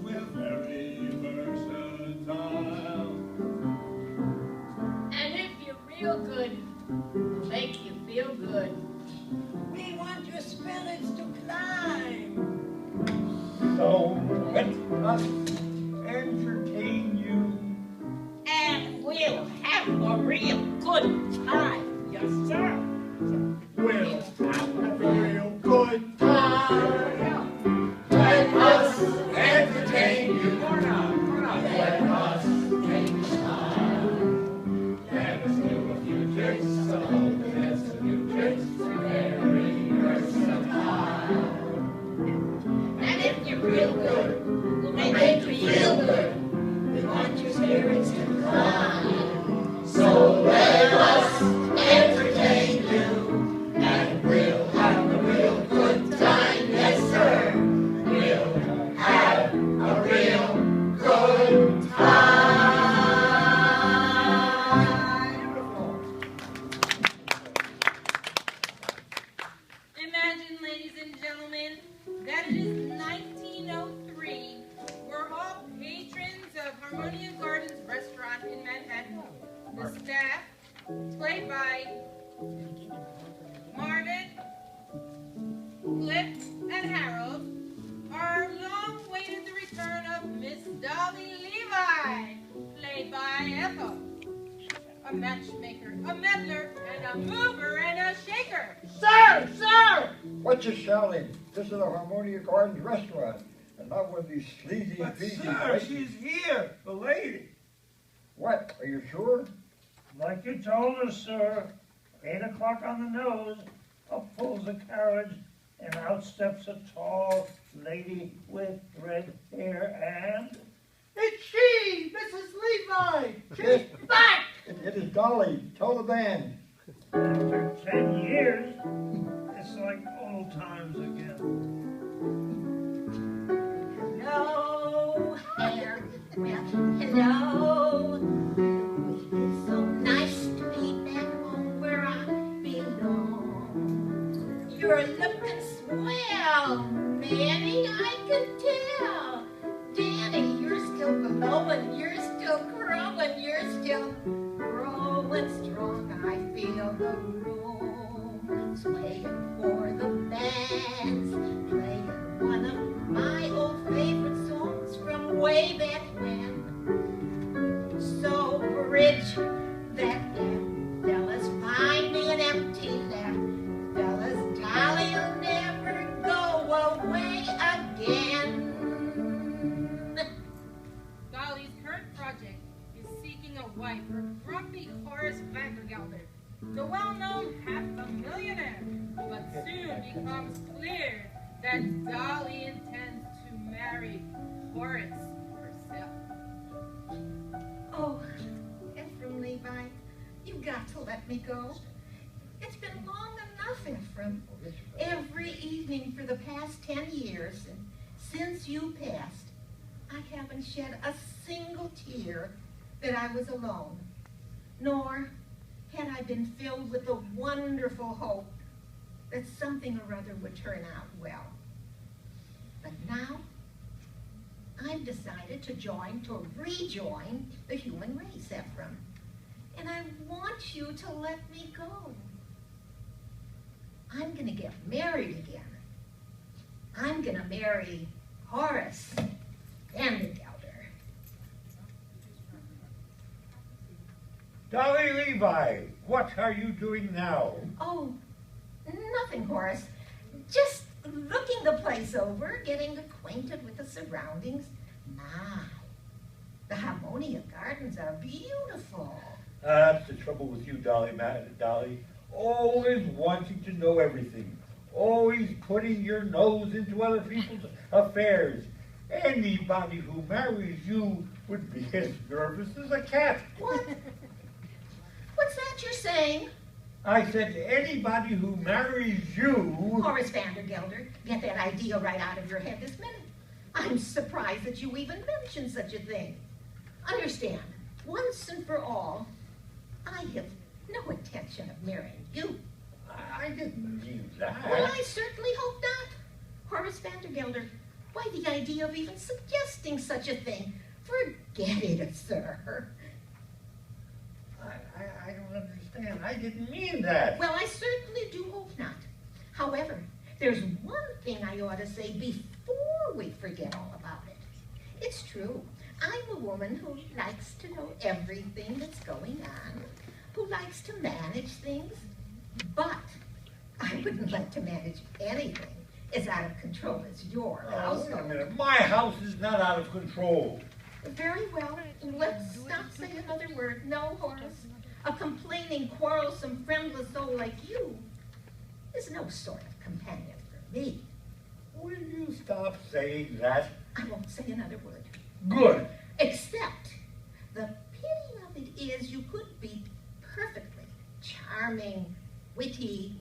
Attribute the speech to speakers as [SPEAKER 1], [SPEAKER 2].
[SPEAKER 1] We're very versatile.
[SPEAKER 2] And if you're real good, we'll make you feel good.
[SPEAKER 3] We want your spirits to climb.
[SPEAKER 1] So let us entertain you.
[SPEAKER 2] And we'll have a real good time. Yes, sir.
[SPEAKER 1] We'll have a real good time. Let us entertain you. Let us take time. Let us do a few tricks. Let's do a few tricks. Very versatile.
[SPEAKER 2] And if you're real good, we'll make you feel good.
[SPEAKER 3] We want your spirits to climb.
[SPEAKER 1] So let us entertain you, and we'll have a real good time, yes sir. We'll have a real good time.
[SPEAKER 4] Imagine, ladies and gentlemen, that it is 1903. We're all patrons of Harmonia Gardens Restaurant in Manhattan. The staff, played by Marvin, Flip, and Harold, are long waiting the return of Miss Dolly Levi, played by Ethel. A matchmaker, a meddler, and a mover and a shaker.
[SPEAKER 5] Sir, sir! What you selling? This is the Harmonia Gardens restaurant, and not one of these sleazy,
[SPEAKER 1] But
[SPEAKER 5] greasy
[SPEAKER 1] sir,
[SPEAKER 5] places.
[SPEAKER 1] she's here, the lady.
[SPEAKER 5] What? Are you sure?
[SPEAKER 6] Like you told us, sir. 8 o'clock on the nose. Up pulls the carriage, and out steps a tall lady with red hair and...
[SPEAKER 3] It's she, Mrs. Levi.
[SPEAKER 5] Yes.
[SPEAKER 3] She's back.
[SPEAKER 5] It is Dolly. Tell the band.
[SPEAKER 6] After 10 years, it's like old times again.
[SPEAKER 2] Hello, hair. Well, hello. It's so nice to be back home where I belong. You're looking swell, Manny, I can tell. Danny, you're still glowing, you're still growing, you're still growing strong. I feel the room swaying for the bands, playing one of my old favorite songs from way back when. So bridge that gap, fellas, find me an empty lap. Fellas, Dolly'll never go away again.
[SPEAKER 4] Dolly's current project is seeking a wife for grumpy Horace Vandergelder, the well-known half-a-millionaire. But soon becomes clear that Dolly intends to marry Horace herself.
[SPEAKER 2] Oh, Ephraim Levi, you've got to let me go. It's been long enough, Ephraim. Every evening for the past 10 years, and since you passed, I haven't shed a single tear that I was alone, nor had I been filled with the wonderful hope that something or other would turn out well. But now, I've decided to rejoin the human race, Ephraim. And I want you to let me go. I'm gonna get married again. I'm gonna marry Horace Vandergelder.
[SPEAKER 1] Dolly Levi, what are you doing now?
[SPEAKER 2] Oh, nothing, Horace. Just looking the place over, getting acquainted with the surroundings. My, the Harmonia Gardens are beautiful.
[SPEAKER 1] That's the trouble with you, Dolly. Always wanting to know everything. Always putting your nose into other people's affairs. Anybody who marries you would be as nervous as a cat.
[SPEAKER 2] What? What's that you're saying?
[SPEAKER 1] I said anybody who marries you...
[SPEAKER 2] Horace Vandergelder, get that idea right out of your head this minute. I'm surprised that you even mentioned such a thing. Understand, once and for all, I have no intention of marrying you.
[SPEAKER 1] I didn't mean that.
[SPEAKER 2] Well, I certainly hope not. Horace Vandergelder, Why, the idea of even suggesting such a thing. Forget it, sir.
[SPEAKER 1] I don't understand. I didn't mean that.
[SPEAKER 2] Well, I certainly do hope not. However, there's one thing I ought to say before we forget all about it. It's true. I'm a woman who likes to know everything that's going on, who likes to manage things, but I wouldn't like to manage anything as out of control as your house.
[SPEAKER 1] Wait a minute. My house is not out of control.
[SPEAKER 2] Very well. Let's not say another word. No, Horace. A complaining, quarrelsome, friendless soul like you is no sort of companion for me.
[SPEAKER 1] Will you stop saying that?
[SPEAKER 2] I won't say another word.
[SPEAKER 1] Good.
[SPEAKER 2] Except the pity of it is you could be perfectly charming, witty,